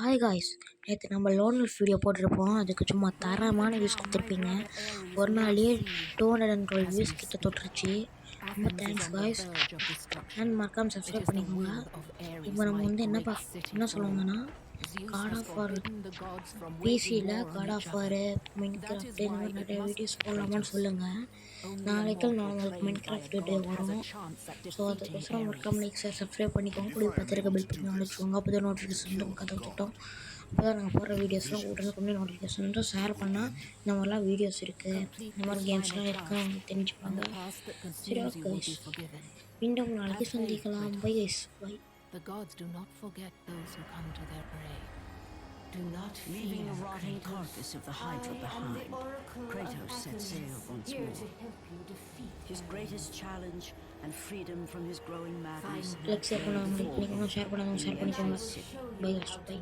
Hi guys, நேற்று நம்ம loan wolf video போட்டிருப்போம். அதுக்கு சும்மா தரமான வியூஸ் கொடுத்துருப்பீங்க. ஒரு நாள்லேயே 212 வியூஸ் கிட்ட தொட்டுருச்சு. ரொம்ப தேங்க்ஸ் காய்ஸ். அண்ட் மறக்காம சப்ஸ்கிரைப் பண்ணிக்கோங்க. இப்போ நம்ம என்ன சொல்லுவாங்கன்னா, காட் ஆஃப் வார் பிசியில் காட் ஆஃப் வார் மின்கிராஃப்ட் இந்த மாதிரி நிறைய வீடியோஸ் போடலாமான்னு சொல்லுங்கள். நாளைக்கு மின்கிராஃப்ட் வீடியோ வரும். ஸோ அதுக்கோசரம் மறக்காம லைக் சப்ஸ்கிரைப் பண்ணிக்கோங்க. கூட பார்த்துருக்க பில் பண்ணி அழைச்சிக்கோங்க. அப்போ தான் நோட்டிஃபிகேஷன் கதை திட்டம். அப்போ தான் நாங்கள் போடுற வீடியோஸ்லாம் உடனே நோட்டிஃபிகேஷன் ஷேர் பண்ணால் இந்த மாதிரிலாம் வீடியோஸ் இருக்குது, இந்த மாதிரி கேம்ஸ்லாம் இருக்குது அவங்க தெரிஞ்சுப்பாங்க. சரி ஓகே, மீண்டும் நாளைக்கு சந்திக்கலாம். Bye guys, bye. The gods do not forget those who come to their aid. Do not Leaving fear, the rotting Kratos. carcass of the Hydra behind, Kratos set sail once more. His greatest challenge and freedom from his growing madness. Like share பண்ணுவாங்க, share பண்ணுவாங்க. Bye guys, by.